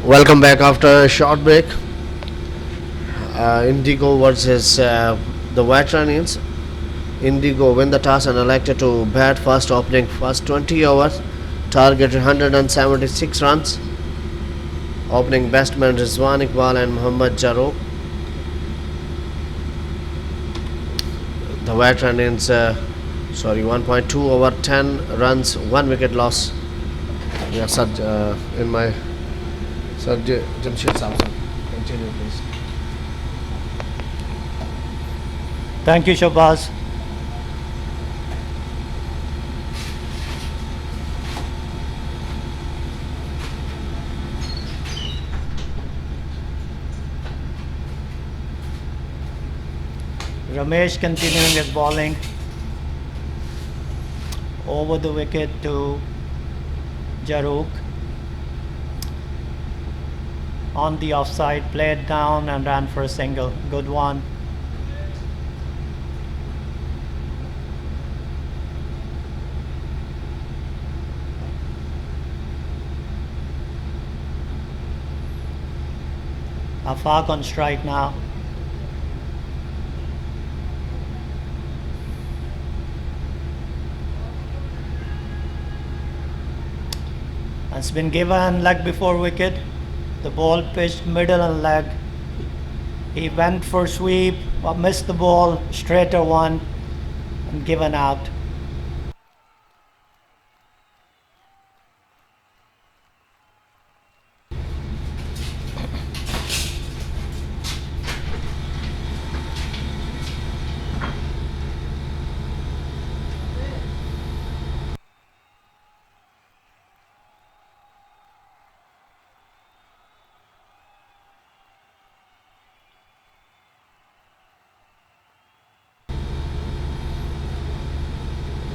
Welcome back after a short break. Indigo versus the Veterans. Indigo win the toss and elected to bat first, opening first 20 overs. Targeted 176 runs. Opening batsmen Rizwan Iqbal and Mohammad Jarro. The Veterans, 1.2 over 10 runs, 1 wicket loss. Yeah, sir, in my Sir Jamshid Samson. Continue, please. Thank you, Shabazz. Ramesh continuing his bowling over the wicket to Jaruk. On the offside, played down and ran for a single. Good one. Afaq on strike now. It's been given leg before wicket. The ball pitched middle and leg. He went for sweep, but missed the ball, straighter one, and given out.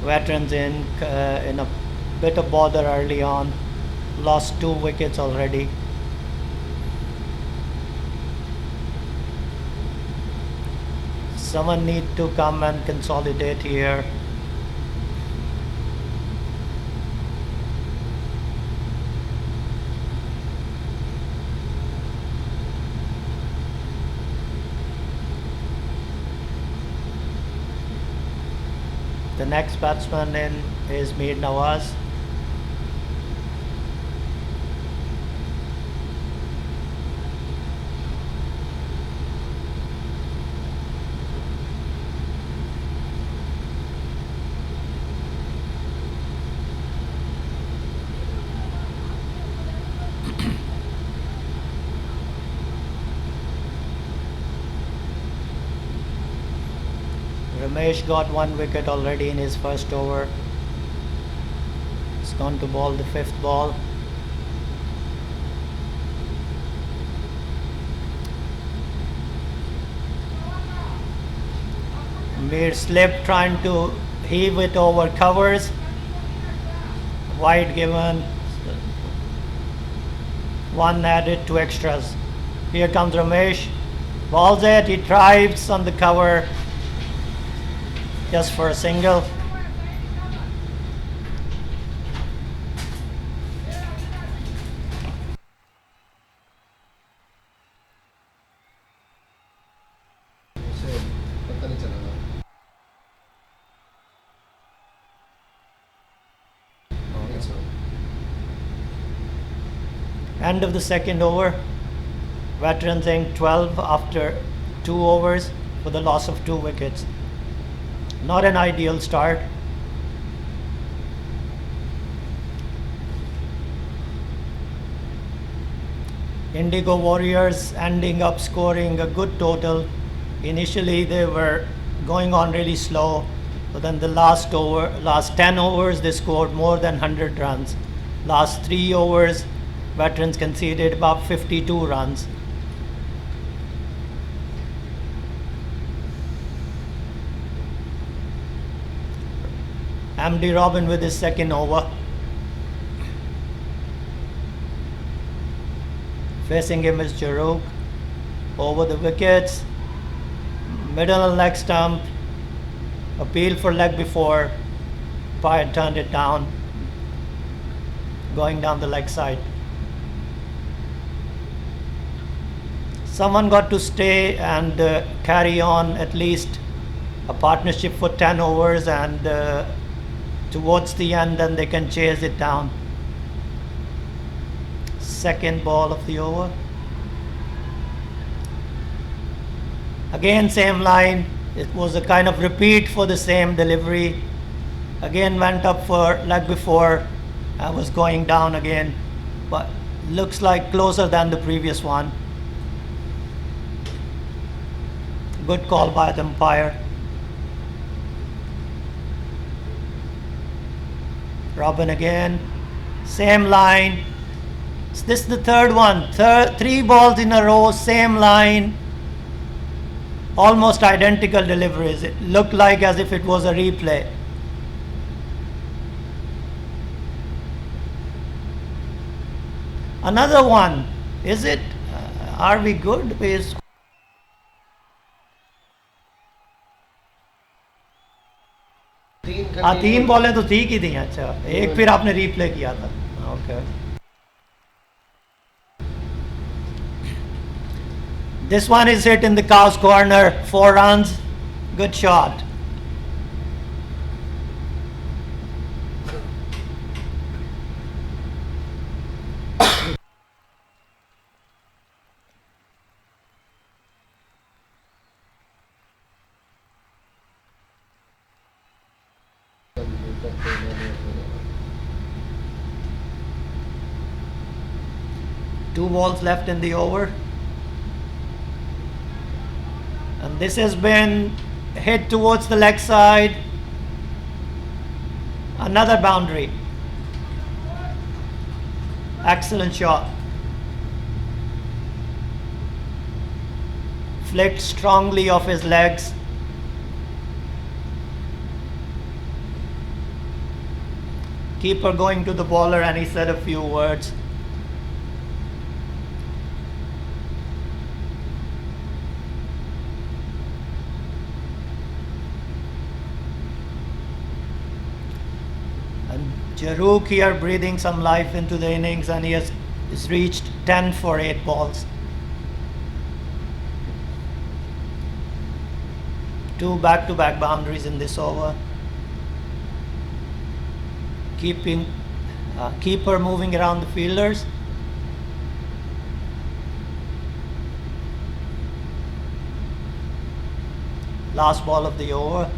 Veterans in a bit of bother early on. Lost 2 wickets already. Someone need to come and consolidate here. The next batsman in is Mir Nawaz. Ramesh got 1 wicket already in his first over. He's gone to bowl the 5th ball. Mir slipped trying to heave it over covers. Wide given. 1 added, 2 extras. Here comes Ramesh. Balls it, he drives on the cover. Just for a single. End of the second over. Veterans in 12 after 2 overs for the loss of 2 wickets. Not an ideal start. Indigo Warriors ending up scoring a good total. Initially they were going on really slow, but then the last 10 overs they scored more than 100 runs. Last 3 overs, Veterans conceded about 52 runs. Amdi Robin with his second over. Facing him is Jaruk. Over the wickets. Middle and leg stump. Appeal for leg before. Umpire turned it down. Going down the leg side. Someone got to stay and carry on at least a partnership for 10 overs, and towards the end then they can chase it down. Second ball of the over. Again same line. It was a kind of repeat for the same delivery. Again went up for like before. I was going down again, but looks like closer than the previous one. Good call by the umpire. Robin again. Same line. This is the third one. Three balls in a row, same line. Almost identical deliveries. It looked like as if it was a replay. Another one. Is it? Are we good? Is हाँ, 3 बॉलें तो ठीक ही थी. अच्छा, एक फिर आपने replay किया था. Okay. This one is hit in the cow's corner. 4 runs. Good shot. Two balls left in the over. And this has been hit towards the leg side. Another boundary. Excellent shot. Flicked strongly off his legs. Keeper going to the bowler and he said a few words. Jaruk here breathing some life into the innings, and he has reached 10 for 8 balls. 2 back-to-back boundaries in this over. Keeper moving around the fielders. Last ball of the over.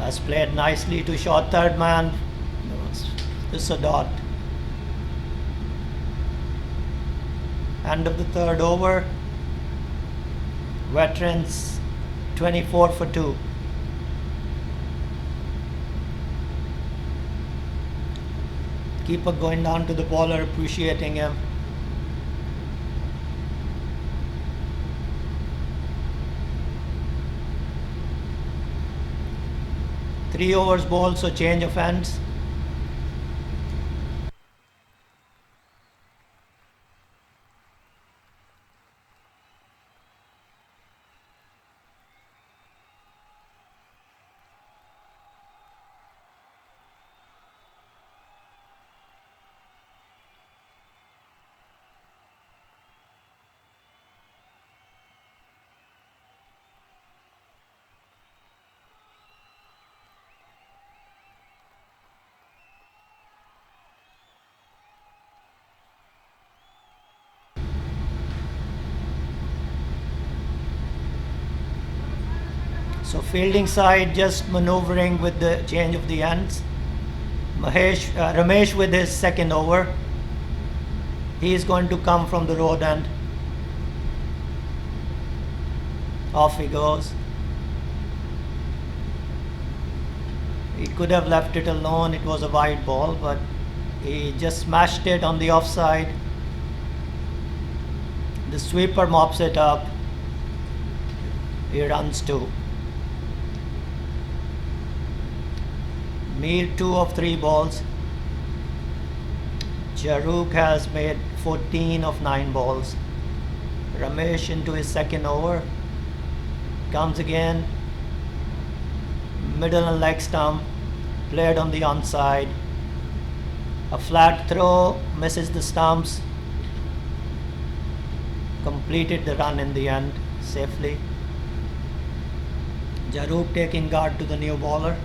Has played nicely to short third man. This is a dot. End of the third over. Veterans 24 for 2. Keeper going down to the bowler, appreciating him. Three overs bowled, so change of hands. So fielding side just maneuvering with the change of the ends. Ramesh with his second over. He is going to come from the road end. Off he goes. He could have left it alone. It was a wide ball, but he just smashed it on the offside. The sweeper mops it up. He runs 2. Mir 2 of 3 balls. Jaruk has made 14 of 9 balls. Ramesh into his second over. Comes again. Middle and leg stump. Played on the onside. A flat throw. Misses the stumps. completed the run in the end safely. Jarub taking guard to the new bowler.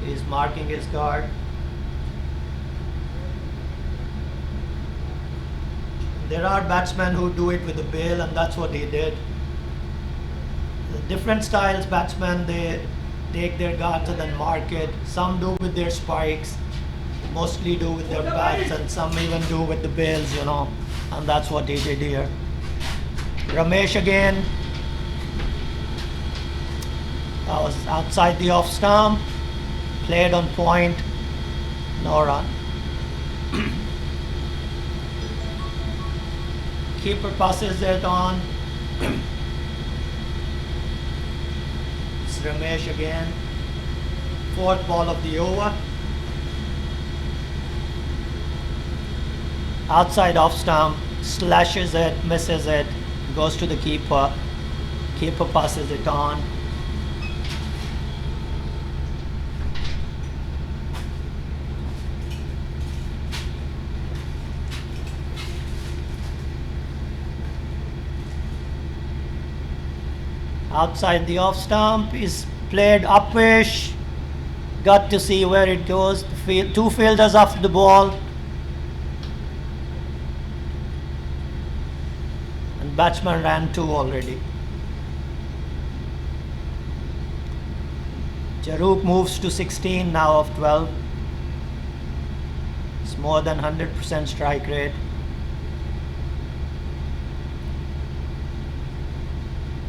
He's marking his guard. There are batsmen who do it with the bail, and that's what he did. The different styles batsmen, they take their guards and then mark it. Some do with their spikes, mostly do with their bats, and some even do with the bails, and that's what he did here. Ramesh again. That was outside the off stump, played on point, no run. Keeper passes it on. It's Ramesh again. Fourth ball of the over. Outside off stump, slashes it, misses it, goes to the keeper. Keeper passes it on. Outside the off stump is played upwish. Got to see where it goes. Two fielders after the ball. And batsman ran two already. Jarub moves to 16 now of 12. It's more than 100% strike rate.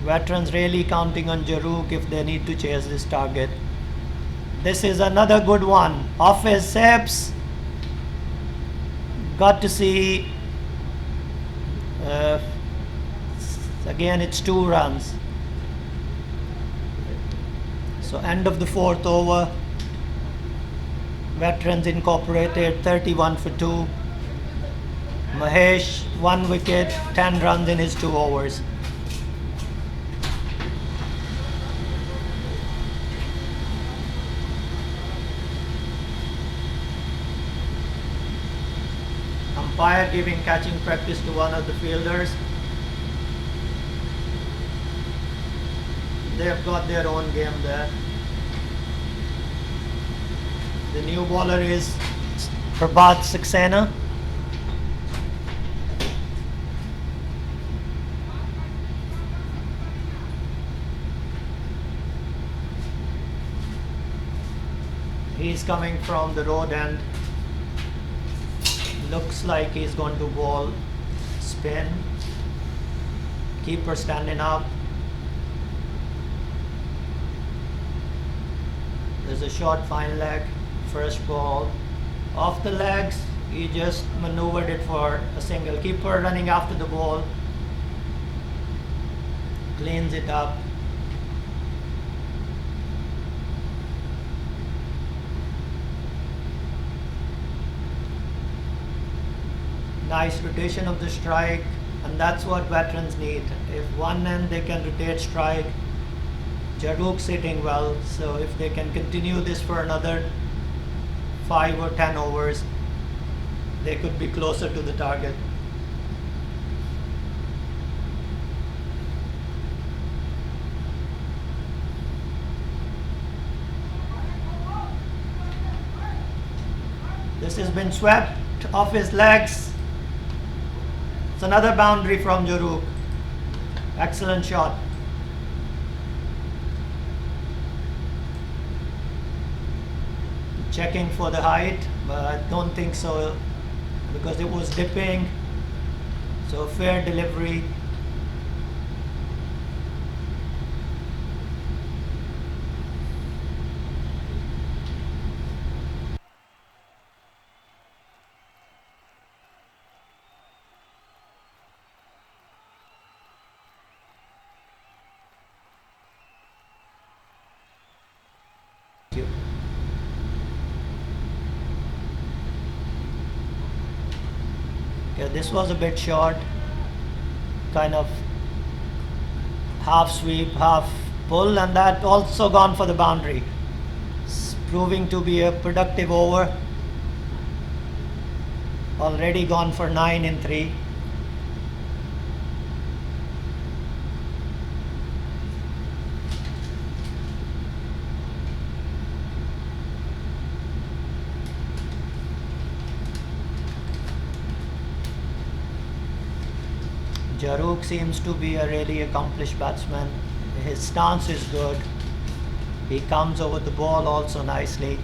Veterans really counting on Jarub if they need to chase this target. This is another good one. Off his hips. Got to see. Again, it's 2 runs. So end of the fourth over. Veterans incorporated 31 for 2. Mahesh 1 wicket, 10 runs in his 2 overs. Umpire giving catching practice to one of the fielders. They've got their own game there. The new bowler is Prabhat Saxena. He's coming from the road end. Looks like he's going to bowl spin. Keeper standing up. There's a short fine leg. First ball. Off the legs. He just maneuvered it for a single. Keeper running after the ball. Cleans it up. Nice rotation of the strike, and that's what veterans need. If one end they can rotate strike, Jarub sitting well, so if they can continue this for another 5 or 10 overs, they could be closer to the target. This has been swept off his legs. It's another boundary from Jarub. Excellent shot. Checking for the height, but I don't think so because it was dipping. So fair delivery. Yeah, this was a bit short, kind of half sweep, half pull, and that also gone for the boundary. It's proving to be a productive over. already gone for 9 in 3. Jaruk seems to be a really accomplished batsman. His stance is good. He comes over the ball also nicely.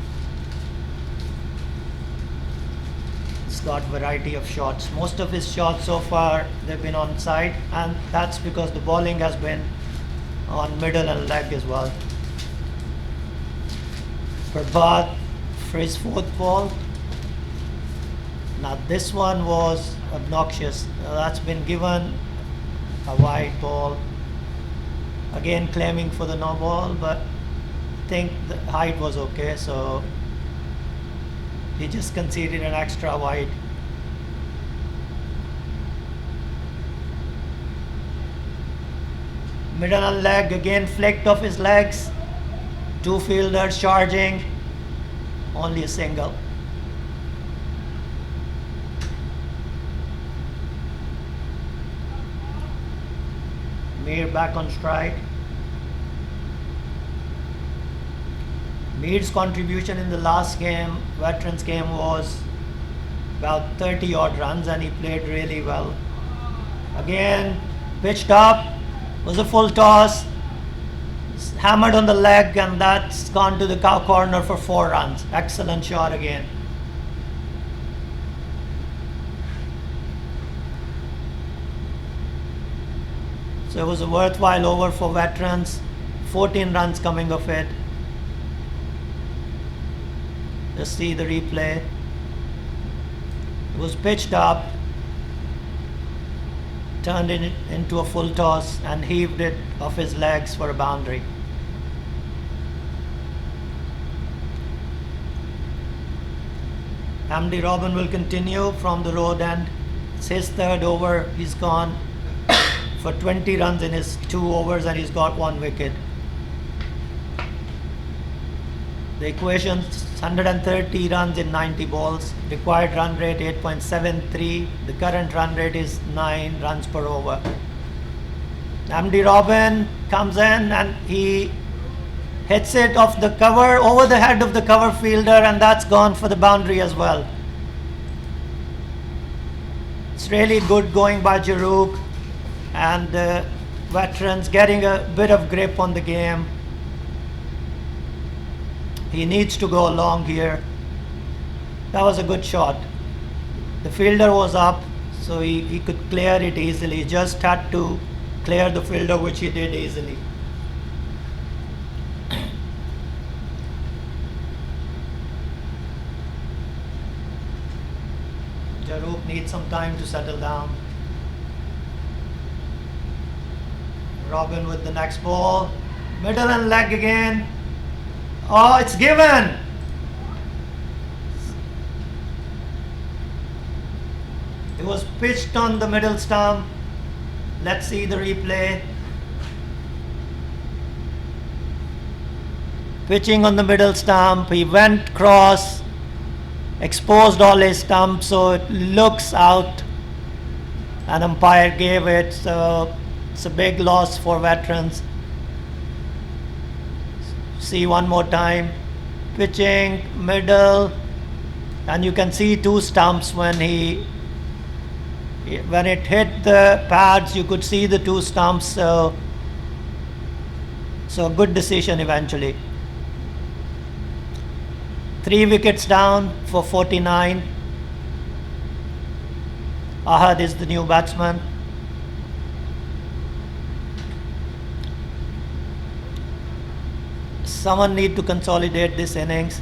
He's got variety of shots. Most of his shots so far, they've been on side, and that's because the bowling has been on middle and leg as well. Prabhat for his 4th ball. Now this one was obnoxious. That's been given a wide ball. Again claiming for the no ball, but I think the height was okay, so he just conceded an extra wide. Middle and leg, again flicked off his legs. 2 fielders charging, only a single. Mir back on strike. Mir's contribution in the last game, veterans game, was about 30 odd runs, and he played really well. Again, pitched up, was a full toss, hammered on the leg, and that's gone to the cow corner for 4 runs. Excellent shot again. So it was a worthwhile over for veterans. 14 runs coming of it. Just see the replay. It was pitched up, turned it into a full toss, and heaved it off his legs for a boundary. Andy Robin will continue from the road end. It's his 3rd over. He's gone for 20 runs in his 2 overs, and he's got 1 wicket. The equation: 130 runs in 90 balls. Required run rate 8.73. The current run rate is 9 runs per over. Andy Robin comes in and he hits it off the cover, over the head of the cover fielder, and that's gone for the boundary as well. It's really good going by Jaruk, and the veterans getting a bit of grip on the game. He needs to go long here. That was a good shot. The fielder was up, so he could clear it easily. He just had to clear the fielder, which he did easily. Jaruk needs some time to settle down. Robin with the next ball. Middle and leg again. Oh, it's given. It was pitched on the middle stump. Let's see the replay. Pitching on the middle stump. He went cross, exposed all his stumps, so it looks out. An umpire gave it, so it's a big loss for veterans. See one more time. Pitching middle, and you can see 2 stumps when it hit the pads. You could see the 2 stumps. So good decision eventually. 3 wickets down for 49. Ahad is the new batsman. Someone need to consolidate this innings.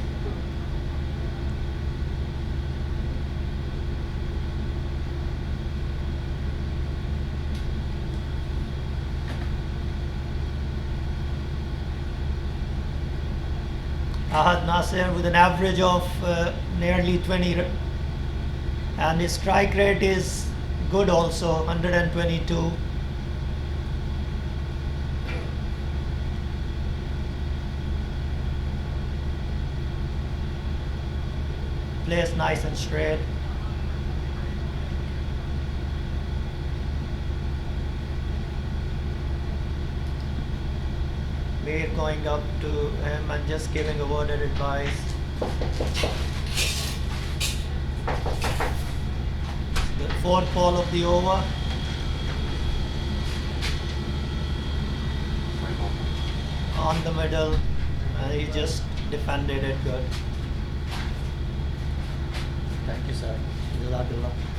Ahad Nasir with an average of nearly 20, and his strike rate is good also, 122. Plays nice and straight. We're going up to him and just giving a word of advice. The fourth ball of the over. On the middle, and he just defended it good. Thank you, sir. Jazakallah.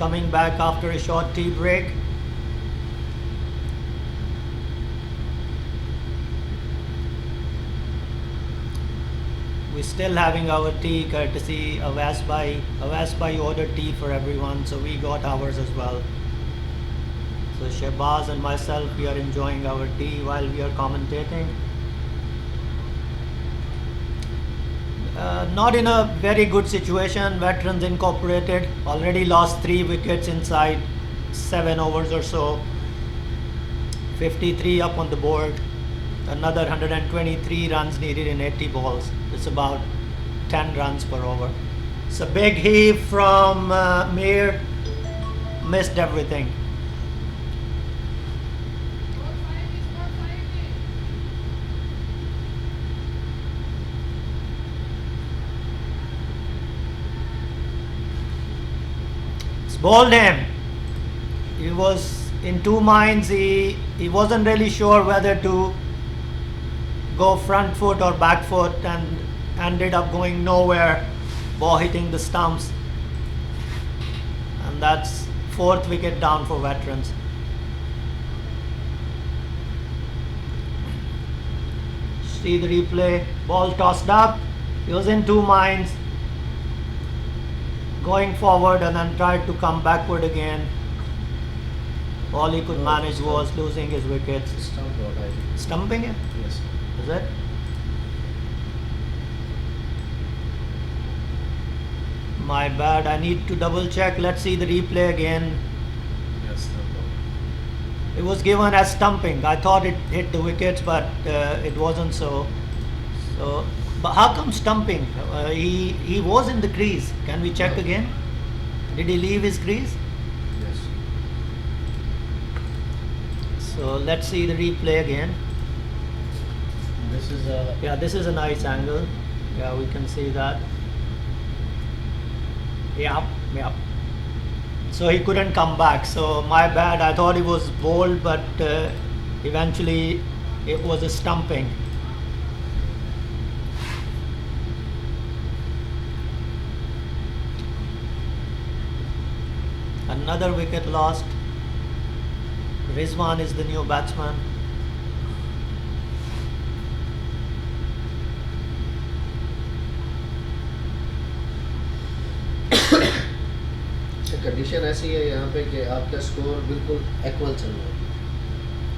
coming back after a short tea break. We're still having our tea courtesy of Asbai. Asbai ordered tea for everyone, so we got ours as well. So Shehbaz and myself, we are enjoying our tea while we are commentating. Not in a very good situation. Veterans Incorporated already lost 3 wickets inside 7 overs or so. 53 up on the board. Another 123 runs needed in 80 balls. It's about 10 runs per over. It's a big heave from Mir. Missed everything. It's bowled him. He was in two minds. He wasn't really sure whether to go front foot or back foot, and ended up going nowhere, ball hitting the stumps, and that's 4th wicket down for Veterans. See the replay, ball tossed up, he was in two minds, going forward and then tried to come backward again. All he could manage was losing his wickets. Stumping it? Yes. Is it? My bad. I need to double check. Let's see the replay again. Yes, It was given as stumping. I thought it hit the wickets, but it wasn't so. But how come stumping? He was in the crease. Can we check again? Did he leave his crease? Yes. So let's see the replay again. This is a. Yeah, this is a nice angle. Yeah, we can see that. Yeah. So he couldn't come back. So my bad. I thought he was bowled, but eventually it was a stumping. Another wicket lost. Rizwan is the new batsman. Condition ऐसी है यहाँ पे कि आपका score बिल्कुल equal चल रहा है,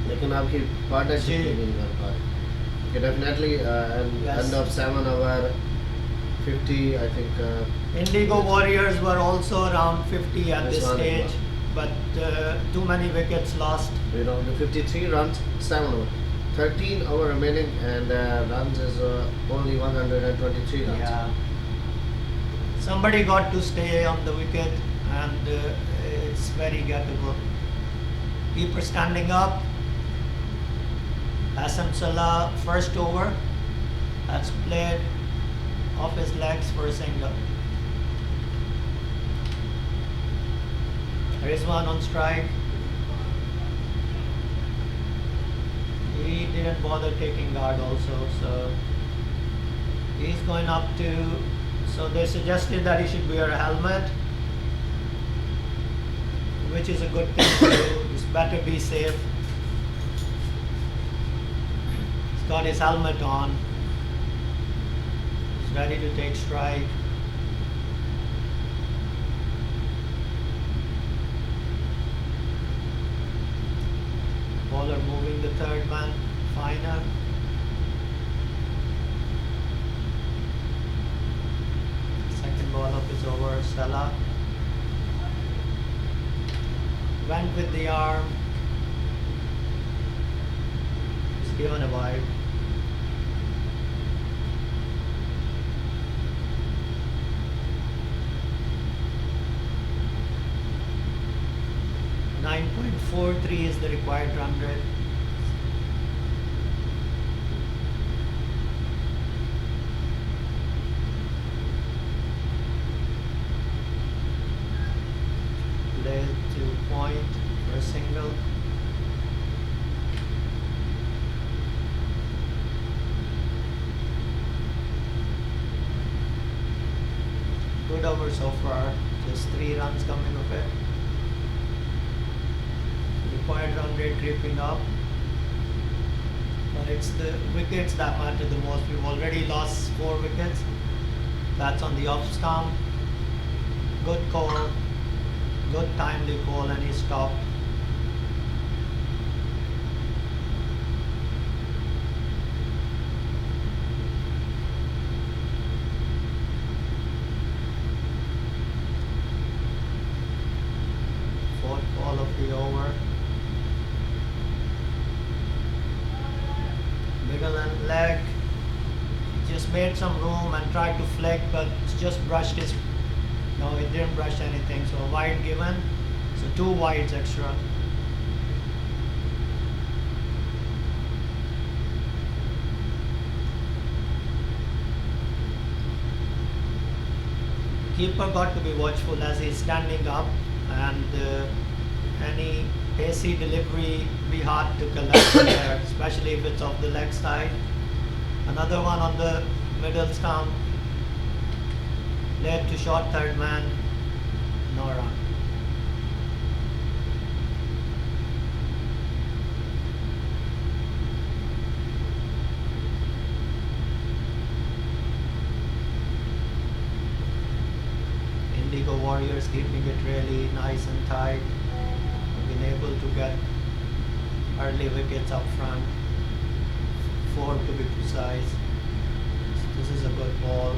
लेकिन आपकी पार्टनरशिप नहीं कर पा रहे. Okay, definitely end of 7 over 50, I think. Indigo Warriors were also around 50 at this Rizwan stage, but too many wickets lost. You know, the 53 runs, 7 over. 13 over remaining, and runs is only 123 runs. Yeah. Somebody got to stay on the wicket, and it's very gettable. Keeper standing up. Hassan Salah, first over. That's played off his legs for a single. Rizwan on strike. He didn't bother taking guard also, so he's going up to. So they suggested that he should wear a helmet, which is a good thing to do. It's better be safe. He's got his helmet on. He's ready to take strike. Bowler moving the third man, finer. Second ball up is over. Salah went with the arm. He's given a wide. .43 is the required run rate. Play to point for a single. Good over so far. Just 3 runs coming of it. required run rate creeping up. But it's the wickets that matter the most. We've already lost 4 wickets. That's on the off stump. Good call, good timely call, and he stopped. Fourth ball of the over. Middle and leg. He just made some room and tried to flick, but just brushed his. No, he didn't brush anything. So wide given. So 2 wides extra. Keeper got to be watchful as he's standing up, and any pacey delivery be hard to collect there, especially if it's off the leg side. Another one on the middle stump, led to short third man, no run. Indigo Warriors keeping it really nice and tight. Been able to get early wickets up front, 4 to be precise. This is a good ball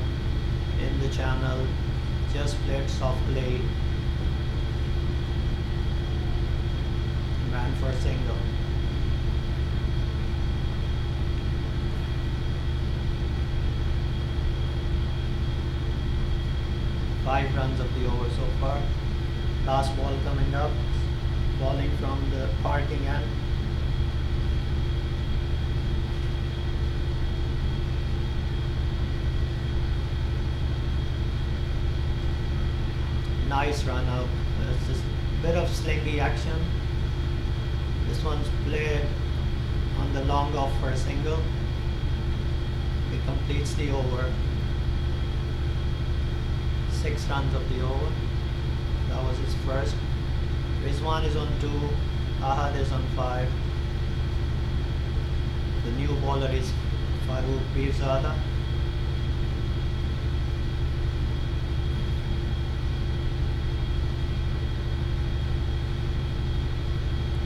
in the channel, just played softly, ran for a single. Five runs of the over so far. Last ball coming up, bowling from the parking end. Nice run out. It's just a bit of slingy action. This one's played on the long off for a single. He completes the over. 6 runs of the over. That was his first. Rizwan is on 2. Ahad is on 5. The new bowler is Farooq Pirzada.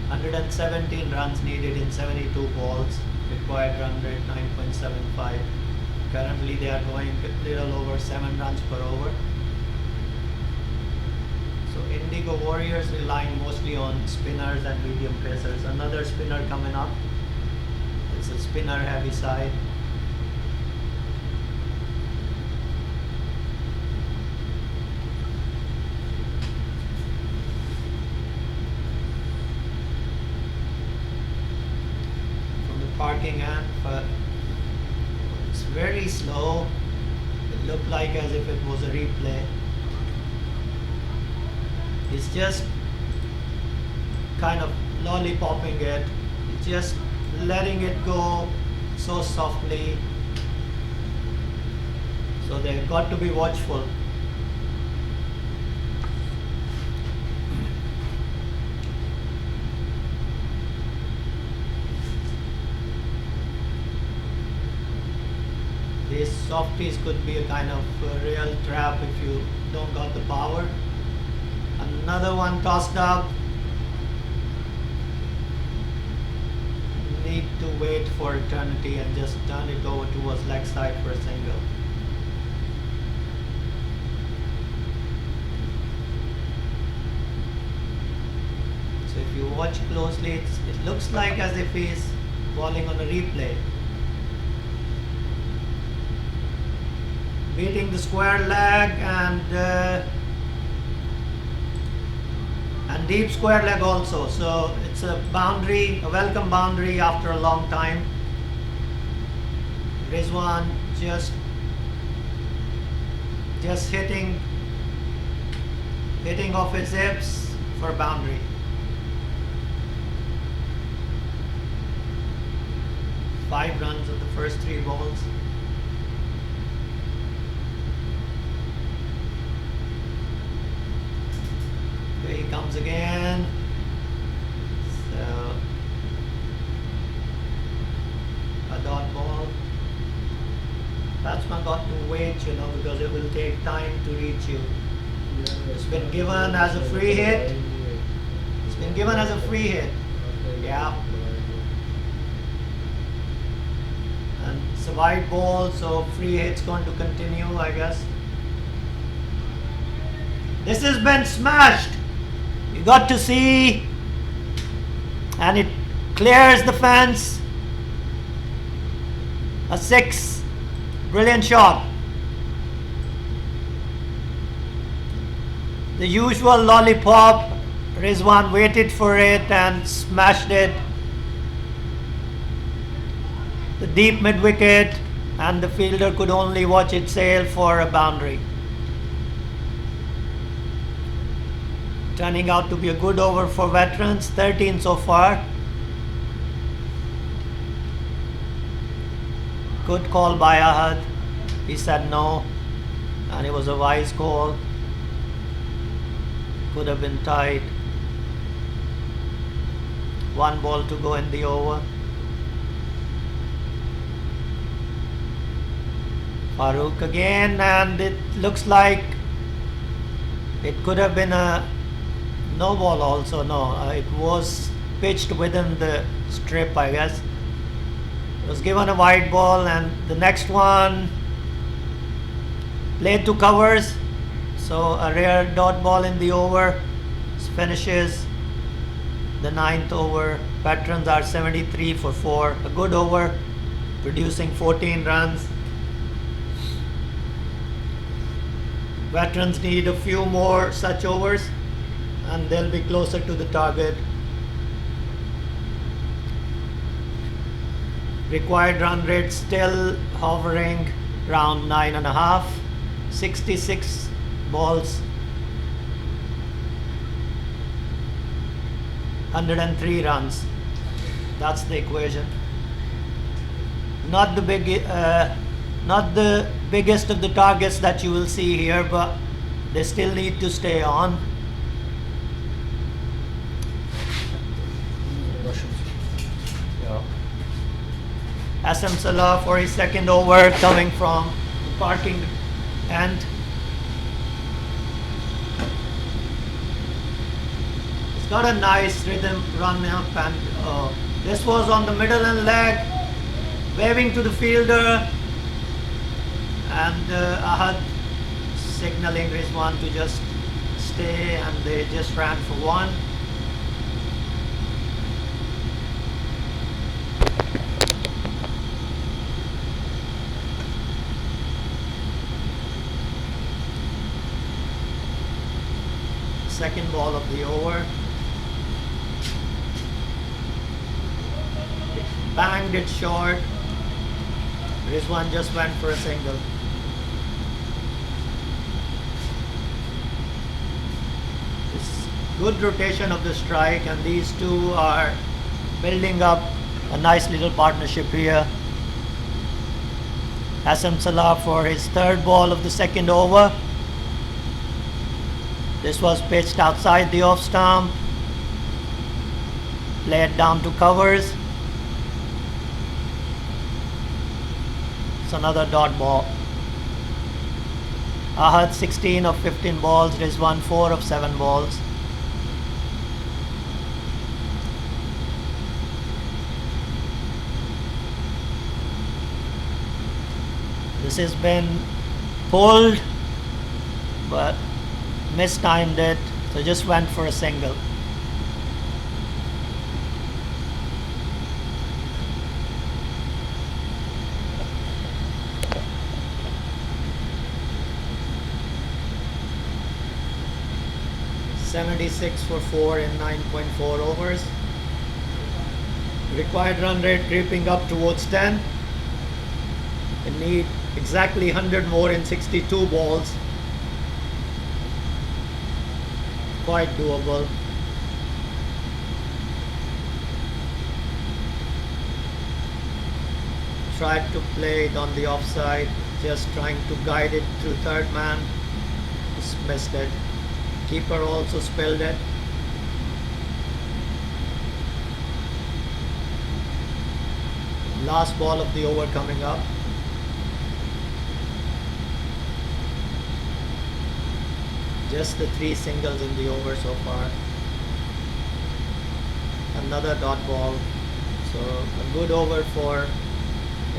(117 runs needed in 72 balls. Required run rate 9.75. Currently they are going a little over 7 runs per over. So Indigo Warriors relying mostly on spinners and medium pacers. Another spinner coming up. It's a spinner heavy side. From the parking end, but it's very slow. It looked like as if it was a replay. It's just kind of lollipopping it, just letting it go so softly. So they've got to be watchful. These softies could be a kind of a real trap if you don't got the power. Another one tossed up. Need to wait for eternity and just turn it over towards leg side for a single. So if you watch closely, it looks like as if he's bowling on a replay. Beating the square leg and deep square leg also. So it's a boundary, a welcome boundary after a long time. Rizwan just hitting off his hips for boundary. Five runs of the first 3 balls. Here he comes again. batsman got to wait, because it will take time to reach you. It's been given as a free hit. It's been given as a free hit. Yeah. And it's a wide ball, so free hit's going to continue, I guess. This has been smashed. You got to see, and it clears the fence. A 6. Brilliant shot. The usual lollipop. Rizwan waited for it and smashed it. The deep mid wicket, and the fielder could only watch it sail for a boundary. Turning out to be a good over for veterans, 13 so far. Good call by Ahad. He said no, and it was a wise call. Could have been tied. 1 ball to go in the over. Farooq again, and it looks like it could have been a no ball also. No, it was pitched within the strip, I guess. It was given a wide ball, and the next one played to covers. So a rare dot ball in the over. Finishes the 9th over. Veterans are 73 for 4. A good over, producing 14 runs. Veterans need a few more such overs, and they'll be closer to the target. Required run rate still hovering around 9.5. 66 balls. 103 runs. That's the equation. Not the biggest of the targets that you will see here, but they still need to stay on. SM Salah for his second over, coming from the parking end. It's got a nice rhythm run up, and this was on the middle and leg, waving to the fielder, and Ahad signaling Rizwan to just stay, and they just ran for 1. Second ball of the over. It banged it short. Rizwan just went for a single. It's good rotation of the strike, and these two are building up a nice little partnership here. SM Salah for his third ball of the second over. This was pitched outside the off stump, played down to covers. It's another dot ball. Ahad 16 of 15 balls, Rizwan 4 of 7 balls. This has been pulled, but mistimed it, so just went for a single. .76 for 4 in 9.4 overs. Required run rate creeping up towards 10. They need exactly 100 more in 62 balls. Quite doable. Tried to play it on the offside, just trying to guide it through third man. Just missed it. Keeper also spilled it. Last ball of the over coming up. Just the 3 singles in the over so far. Another dot ball. So a good over for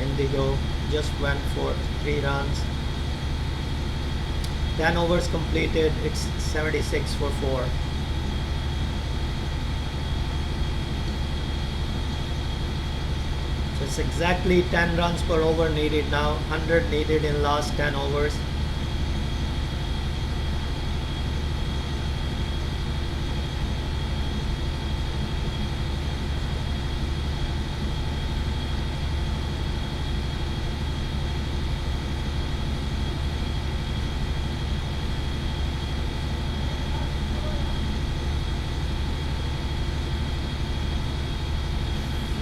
Indigo. Just went for 3 runs. 10 overs completed. It's 76 for 4. So it's exactly 10 runs per over needed now. 100 needed in last 10 overs.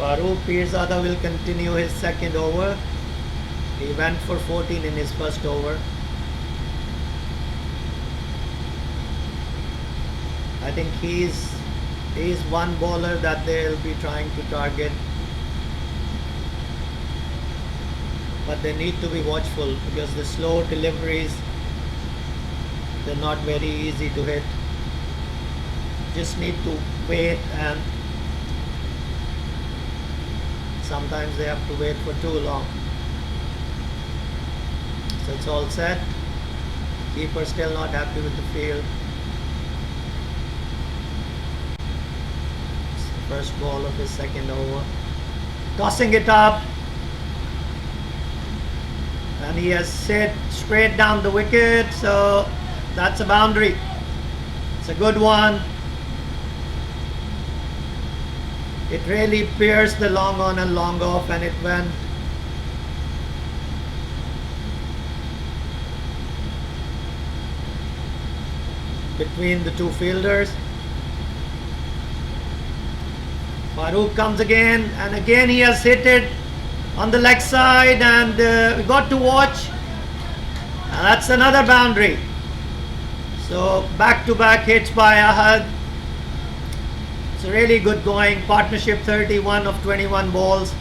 Farooq Pirzada will continue his second over. He went for 14 in his first over. I think he's one bowler that they'll be trying to target. But they need to be watchful because the slow deliveries, they're not very easy to hit. Just need to wait, and sometimes they have to wait for too long. So it's all set. Keeper still not happy with the field. It's the first ball of his second over. Tossing it up. And he has hit straight down the wicket. So that's a boundary. It's a good one. It really pierced the long on and long off, and it went between the two fielders. Farooq comes again, and again he has hit it on the leg side, and we got to watch. And that's another boundary. So back-to-back hits by Ahad. It's really good going. Partnership 31 of 21 balls.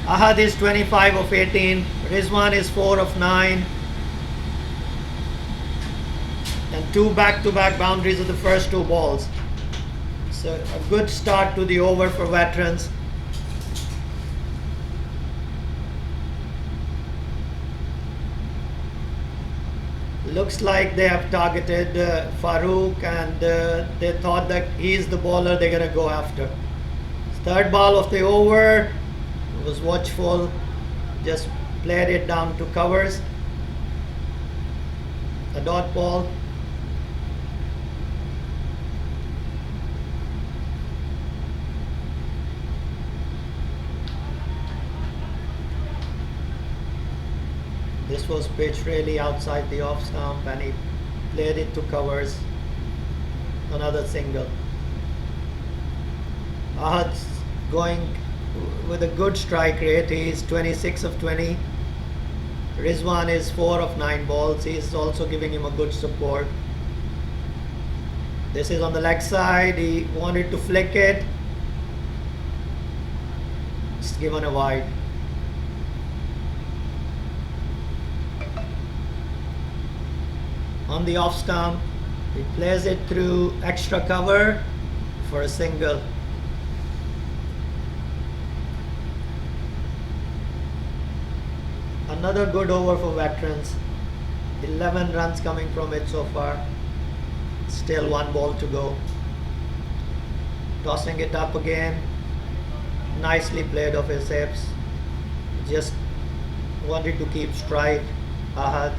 Ahad is 25 of 18. Rizwan is 4 of 9. And 2 back-to-back boundaries of the first 2 balls. So a good start to the over for veterans. Looks like they have targeted Farooq, and they thought that he's the bowler they're going to go after. Third ball of the over, was watchful, just played it down to covers. A dot ball. This was pitched really outside the off stump, and he played it to covers. Another single. Ahad's going with a good strike rate. He is 26 of 20. Rizwan is 4 of 9 balls. He is also giving him a good support. This is on the leg side. He wanted to flick it. It's given a wide. On the off stump, he plays it through extra cover for a single. Another good over for veterans. 11 runs coming from it so far. Still 1 ball to go. Tossing it up again. Nicely played off his hips. Just wanted to keep strike. Ahad.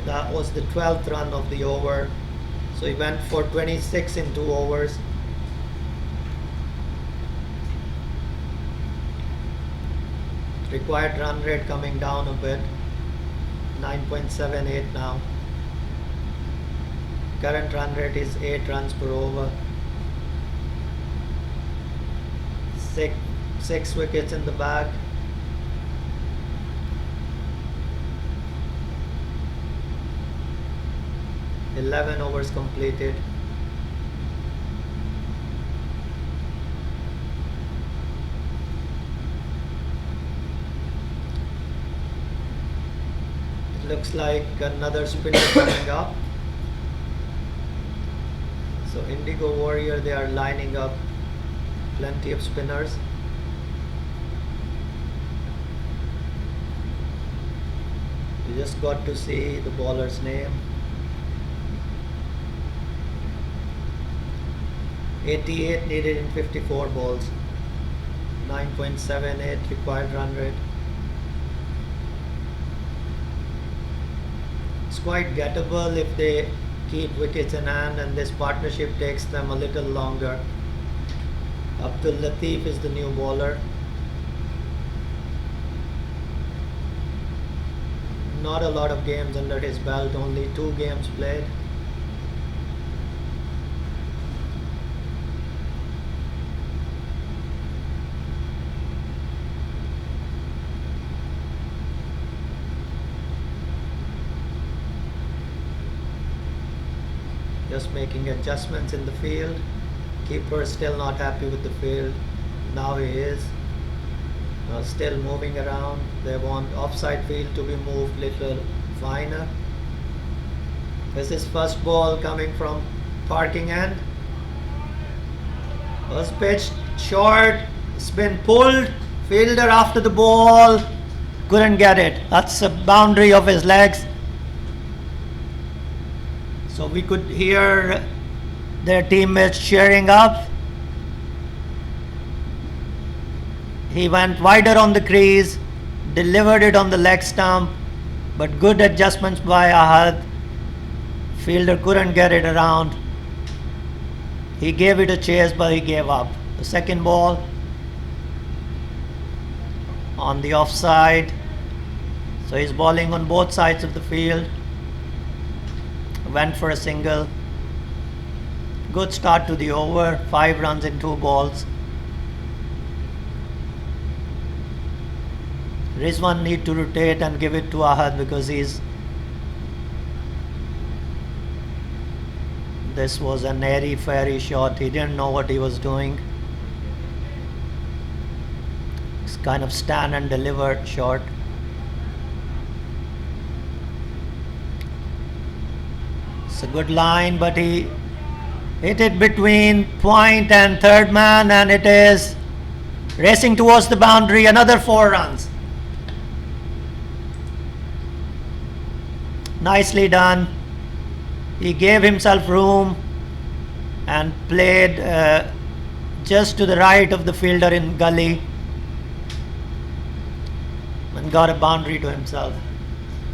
That was the 12th run of the over. So he went for 26 in 2 overs. Required run rate coming down a bit. 9.78 now. Current run rate is 8 runs per over. 6 wickets in the bag. Eleven overs completed. It looks like another spinner coming up. Indigo Warrior, they are lining up plenty of spinners. You just got to see the bowler's name. 88 needed in 54 balls. 9.78 required run rate. It's quite gettable if they keep wickets in hand, and this partnership takes them a little longer. Abdul Latif is the new bowler. Not a lot of games under his belt, only 2 games played. Just making adjustments in the field. Keeper still not happy with the field. Now he is. Still moving around. They want offside field to be moved little finer. This is first ball coming from parking end. Was pitched short. It's been pulled. Fielder after the ball. Couldn't get it. That's a boundary of his legs. So we could hear their teammates cheering up. He went wider on the crease, delivered it on the leg stump, but good adjustments by Ahad. Fielder couldn't get it around. He gave it a chase, but he gave up. The second ball on the offside. So he's bowling on both sides of the field. Went for a single. Good start to the over. 5 runs in 2 balls. Rizwan need to rotate and give it to Ahad because this was an airy-fairy shot. He didn't know what he was doing. It's kind of stand and deliver shot. It's a good line, but he hit it between point and third man, and it is racing towards the boundary. Another 4 runs. Nicely done. He gave himself room and played just to the right of the fielder in gully and got a boundary to himself.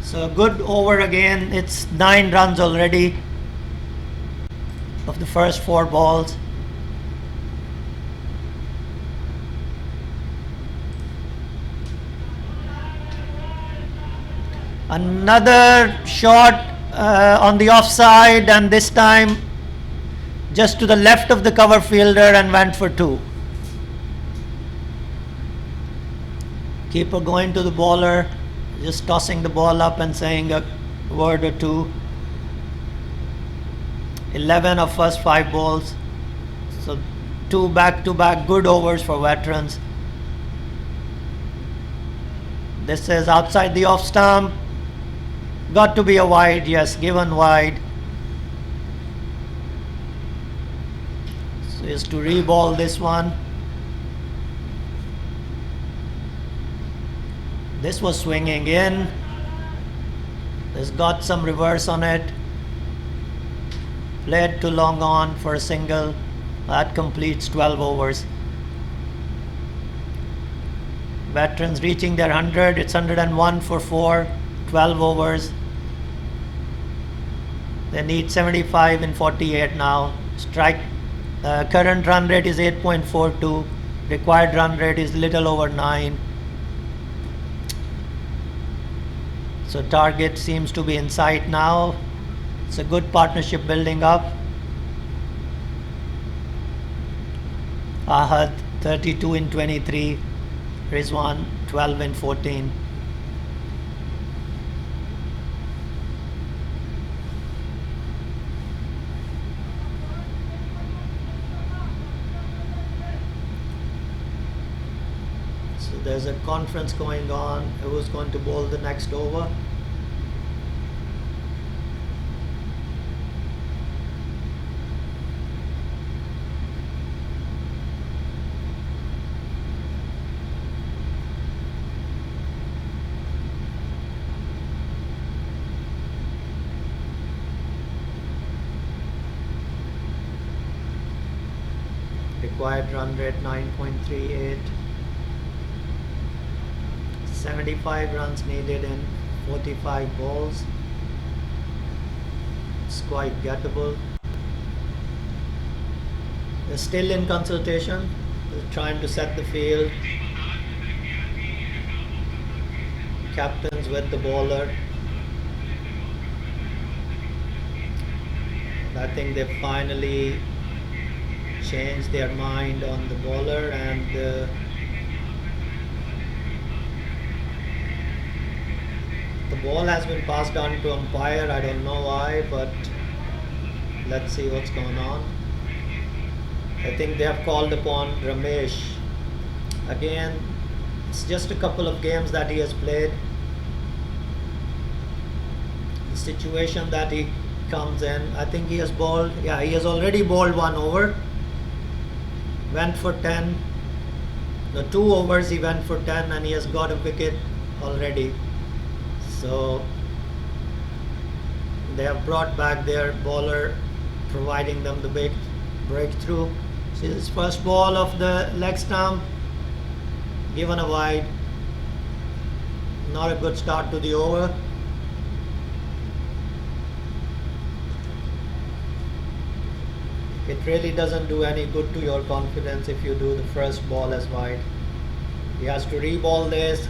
So good over again. It's 9 runs already of the first 4 balls. Another shot on the offside, and this time just to the left of the cover fielder and went for 2. Keeper going to the bowler, just tossing the ball up and saying a word or two. 11 of first 5 balls. So 2 back-to-back good overs for veterans. This is outside the off stump. Got to be a wide, yes, given wide. So is to re-ball this one. This was swinging in. This got some reverse on it. Played too long on for a single. That completes 12 overs. Veterans reaching their 100. It's 101 for 4. 12 overs. They need 75 in 48 now. Current run rate is 8.42. Required run rate is little over 9. So target seems to be in sight now. It's a good partnership building up. Ahad 32 in 23. Rizwan 12 in 14. There's a conference going on. Who's going to bowl the next over? required run rate 9.38. 75 runs needed in 45 balls. It's quite gettable. They're still in consultation. They're trying to set the field. Captains with the bowler. I think they finally changed their mind on the bowler, and the ball has been passed on to umpire. I don't know why, but let's see what's going on. I think they have called upon Ramesh. Again, it's just a couple of games that he has played. The situation that he comes in, I think he has bowled, he has already bowled 1 over. Went for 10. The 2 overs he went for 10 and he has got a wicket already. So they have brought back their bowler, providing them the big breakthrough. See, this first ball of the leg stump, given a wide. Not a good start to the over. It really doesn't do any good to your confidence if you do the first ball as wide. He has to re-ball this.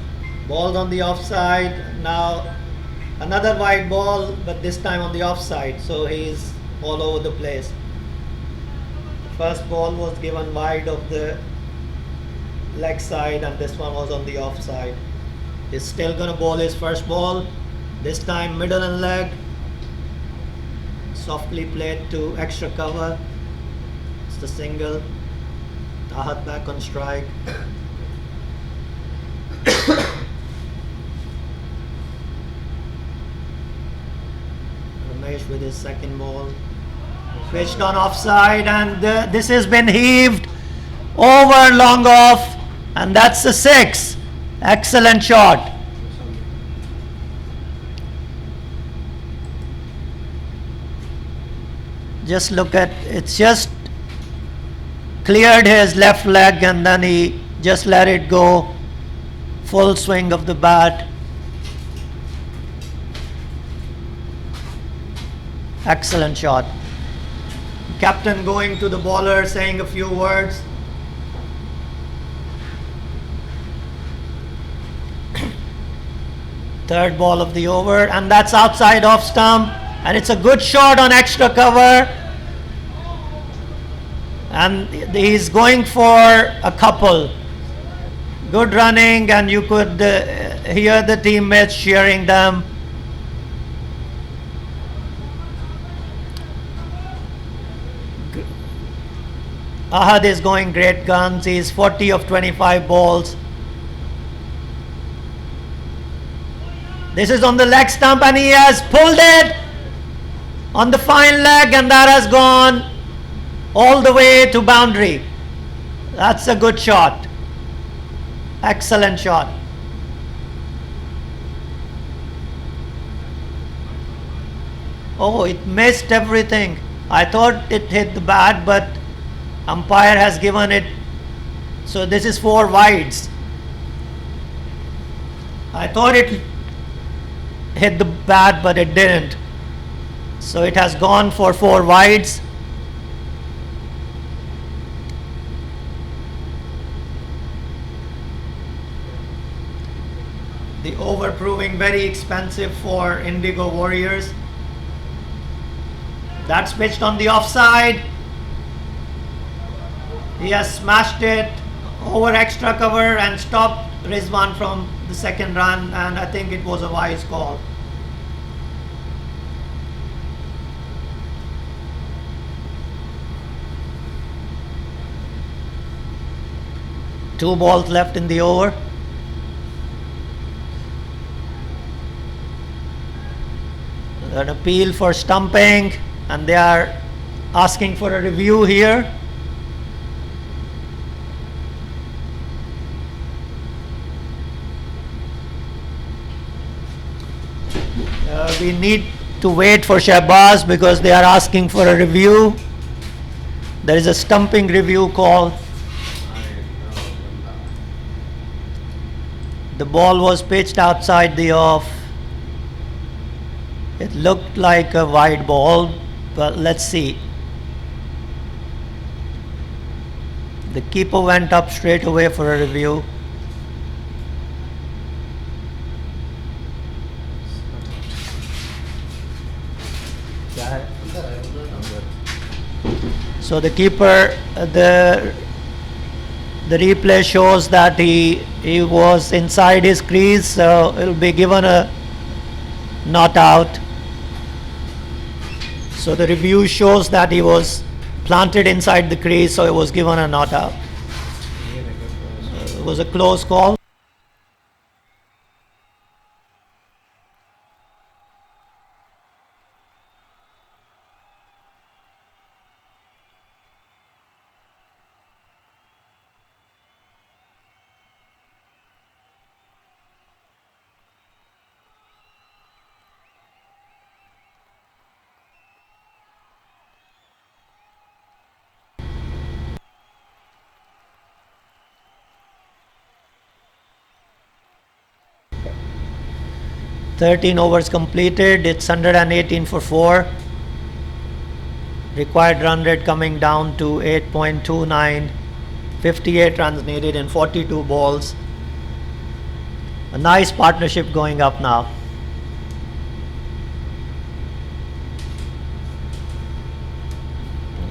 Ball's on the offside. Now another wide ball, but this time on the offside. So he's all over the place. First ball was given wide of the leg side, and this one was on the offside. He's still gonna bowl his first ball. This time middle and leg. Softly played to extra cover. It's the single. Ahad back on strike. Ramesh with his second ball. Pitched on offside, and this has been heaved over long off, and that's a 6. Excellent shot. Just look at, it's just cleared his left leg and then he just let it go. Full swing of the bat. Excellent shot. Captain going to the bowler, saying a few words. Third ball of the over, and that's outside off stump, and it's a good shot on extra cover, and he's going for a couple. Good running, and you could hear the teammates cheering them. Ahad is going great guns. He's 40 of 25 balls. This is on the leg stump, and he has pulled it on the fine leg, and that has gone all the way to boundary. That's a good shot. Excellent shot. Oh, it missed everything. I thought it hit the bat, but umpire has given it. So this is 4 wides. I thought it hit the bat, but it didn't. So it has gone for 4 wides. The over proving very expensive for Indigo Warriors. That's pitched on the offside. He has smashed it over extra cover and stopped Rizwan from the second run, and I think it was a wise call. Two balls left in the over. An appeal for stumping, and they are asking for a review here. We need to wait for Shahbaz because they are asking for a review. There is a stumping review call. The ball was pitched outside the off. It looked like a wide ball, but let's see. The keeper went up straight away for a review. So the keeper, the replay shows that he was inside his crease, so it'll be given a not out. So the review shows that he was planted inside the crease, so it was given a not out. It was a close call. "13 overs completed, it's 118 for 4. Required run rate coming down to 8.29. 58 runs needed in 42 balls. A nice partnership going up now.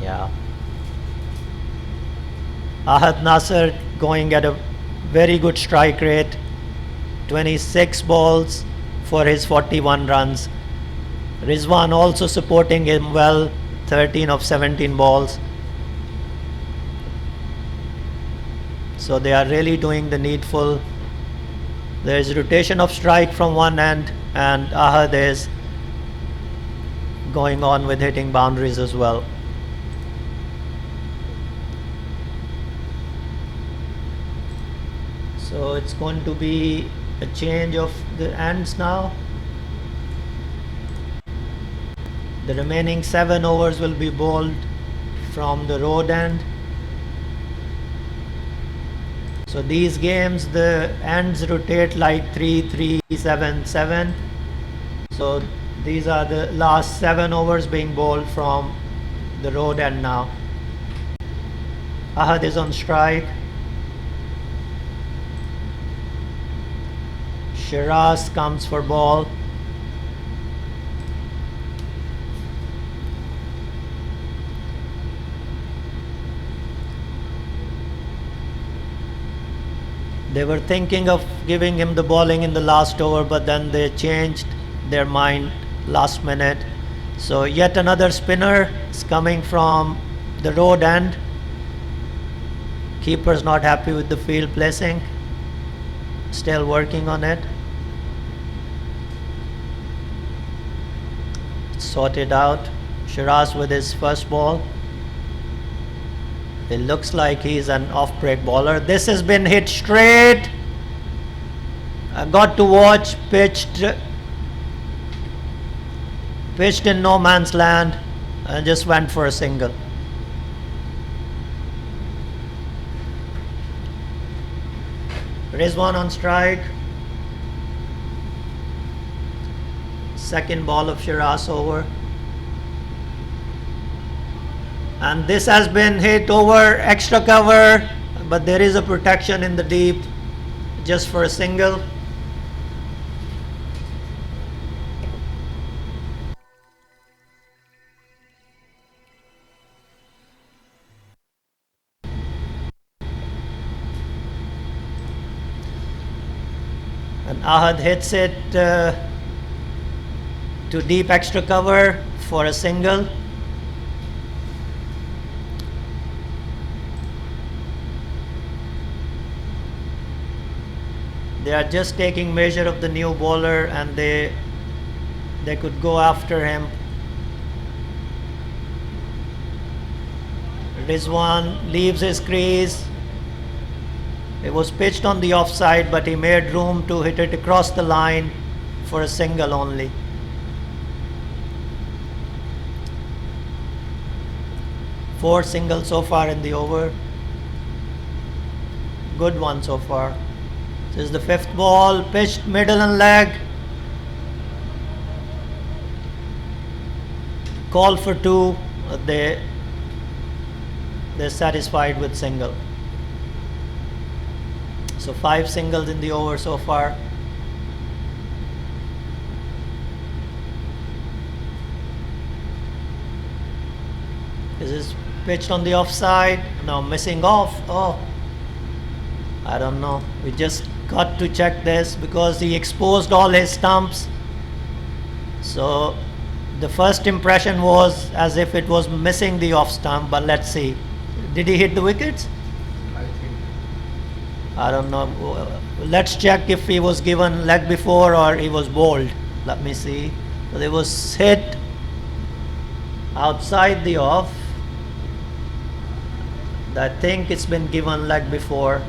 Yeah. Ahad Nasser going at a very good strike rate. 26 balls for his 41 runs. Rizwan also supporting him well, 13 of 17 balls. So they are really doing the needful. There is rotation of strike from one end, and Ahad is going on with hitting boundaries as well. So it's going to be a change of the ends now. The remaining 7 overs will be bowled from the road end. So these games, the ends rotate like 3, 3, 7, 7. So these are the last 7 overs being bowled from the road end now. Ahad is on strike. Shiraz comes for ball. They were thinking of giving him the bowling in the last over, but then they changed their mind last minute. So yet another spinner is coming from the road end. Keeper's not happy with the field placing. Still working on it. Sorted out. Shiraz with his first ball. It looks like he's an off-break bowler. This has been hit straight. I got to watch, pitched in no man's land, and just went for a single. Rizwan on strike. Second ball of Shiraz over. And this has been hit over extra cover, but there is a protection in the deep just for a single. And Ahad hits it to deep extra cover for a single. They are just taking measure of the new bowler, and they could go after him. Rizwan leaves his crease. It was pitched on the offside, but he made room to hit it across the line for a single only. Four singles so far in the over. Good one so far. This is the fifth ball, pitched middle and leg. Call for two. They're satisfied with single. So 5 singles in the over so far. This is pitched on the offside. Now missing off. Oh, I don't know. We just got to check this because he exposed all his stumps. So the first impression was as if it was missing the off stump, but let's see. Did he hit the wickets? I think. I don't know. Let's check if he was given leg before or he was bowled. Let me see. So it was hit outside the off. I think it's been given leg before.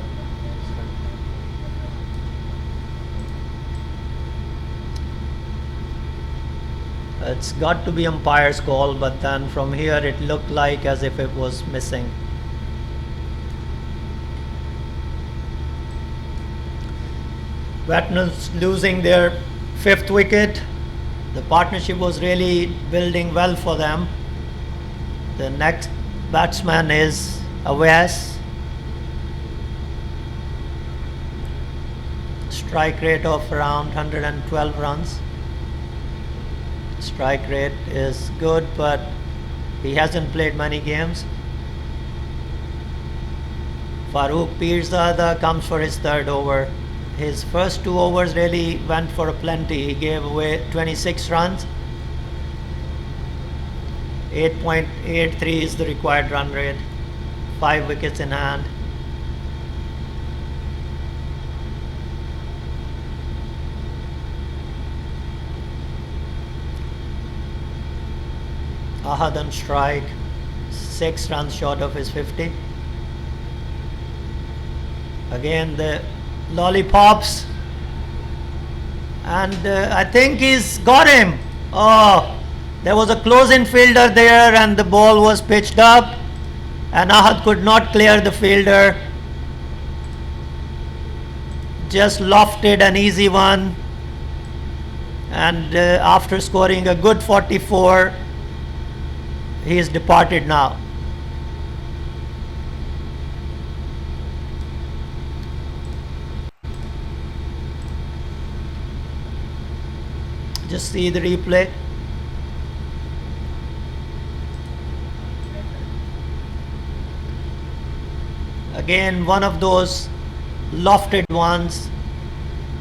It's got to be umpire's call, but then from here it looked like as if it was missing. Veterans losing their 5th wicket. The partnership was really building well for them. The next batsman is Awais. Strike rate of around 112 runs. Strike rate is good, but he hasn't played many games. Farooq Pirzada comes for his 3rd over. His first 2 overs really went for a plenty. He gave away 26 runs. 8.83 is the required run rate. 5 wickets in hand. Ahad on strike, 6 runs short of his 50. Again the lollipops, and I think he's got him. Oh, there was a close-in fielder there and the ball was pitched up and Ahad could not clear the fielder. Just lofted an easy one, and after scoring a good 44, he is departed now. Just see the replay. Again, one of those lofted ones,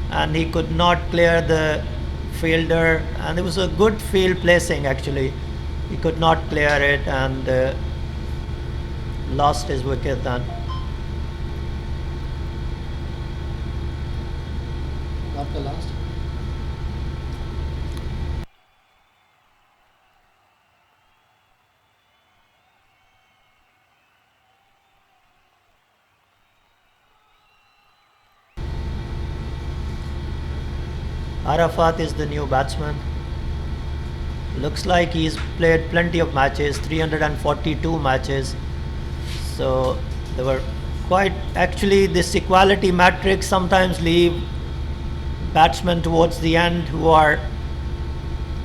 and he could not clear the fielder, and it was a good field placing actually. He could not clear it and lost his wicket then. Not the last. Arafat is the new batsman. Looks like he's played plenty of matches, 342 matches. So they were quite, actually this equality matrix sometimes leave batsmen towards the end who are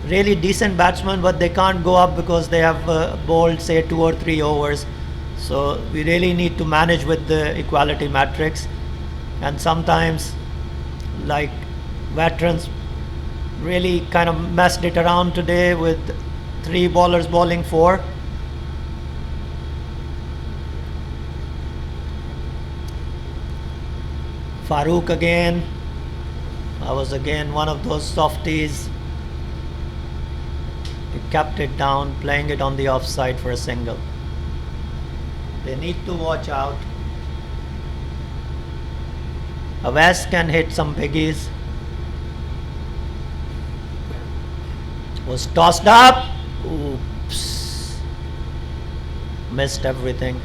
really decent batsmen, but they can't go up because they have bowled say 2 or 3 overs. So we really need to manage with the equality matrix, and sometimes like veterans really kind of messed it around today with 3 bowlers bowling 4. Farooq again. I was again one of those softies. He kept it down, playing it on the offside for a single. They need to watch out. Awais can hit some biggies. Was tossed up. Oops. Missed everything.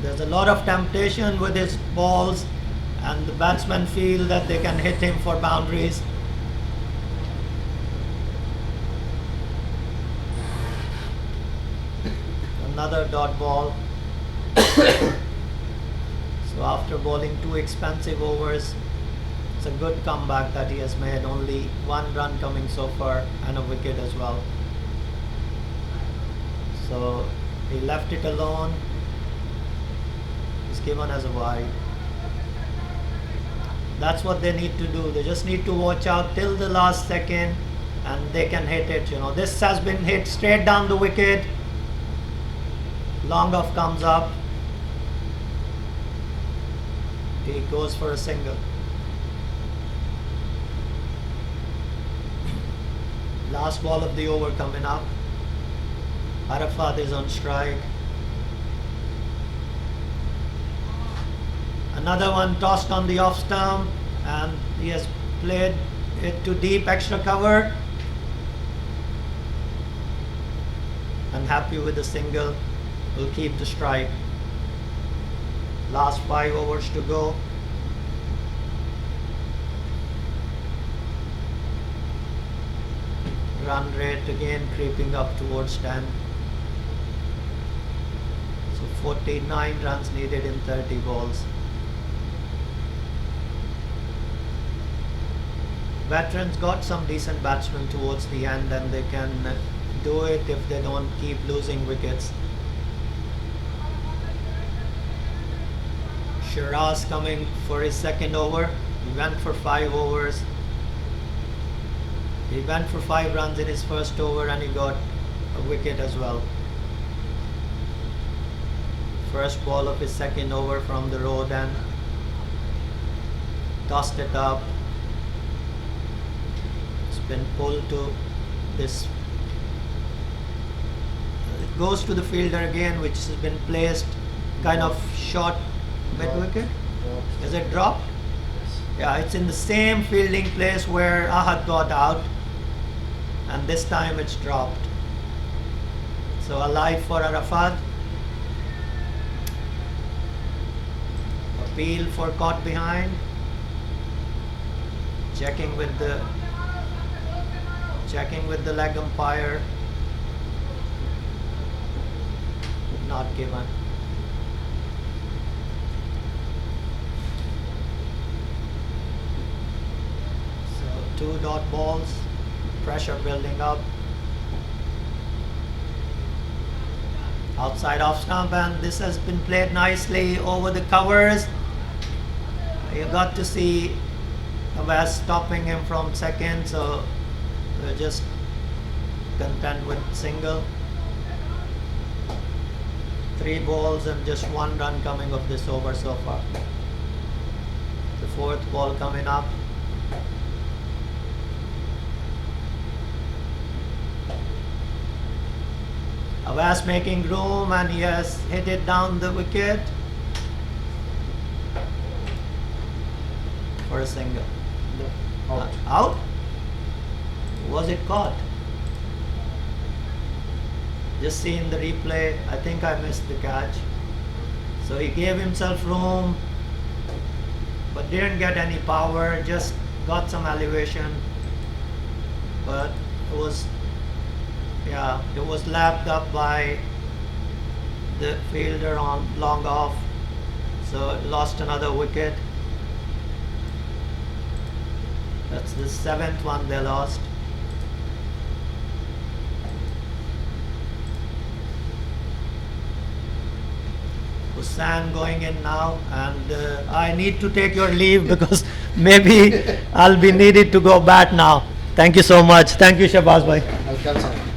There's a lot of temptation with his balls, and the batsmen feel that they can hit him for boundaries. Another dot ball. after bowling 2 expensive overs. It's a good comeback that he has made. Only 1 run coming so far and a wicket as well. So he left it alone. He's given as a wide. That's what they need to do. They just need to watch out till the last second and they can hit it. This has been hit straight down the wicket. Long off comes up. He goes for a single. Last ball of the over coming up. Arafat is on strike. Another one tossed on the off stump and he has played it to deep, extra cover. Unhappy with the single, will keep the strike. Last 5 overs to go. Run rate again creeping up towards 10. So 49 runs needed in 30 balls. Veterans got some decent batsmen towards the end and they can do it if they don't keep losing wickets. Shiraz coming for his second over. He went for 5 overs. He went for 5 runs in his first over and he got a wicket as well. First ball of his second over from the road and tossed it up. It's been pulled to this. It goes to the fielder again, which has been placed kind of short mid wicket. Is it dropped? Yeah, it's in the same fielding place where Ahad got out. And this time it's dropped. So alive for Arafat. Appeal for caught behind. Checking with the leg umpire. Not given. So 2 dot balls. Pressure building up. Outside off stump and this has been played nicely over the covers. You got to see West stopping him from second, so we're just content with single. 3 balls and just 1 run coming of this over so far. The 4th ball coming up. Awaz making room and he has hit it down the wicket for a single. Out. Out? Was it caught? Just see in the replay, I think I missed the catch. So he gave himself room but didn't get any power, just got some elevation, but it was lapped up by the fielder on long off, so it lost another wicket. That's the 7th one they lost. Hussain going in now, and I need to take your leave because maybe I'll be needed to go bat now. Thank you so much. Thank you, Shabazz bhai. Welcome, sir.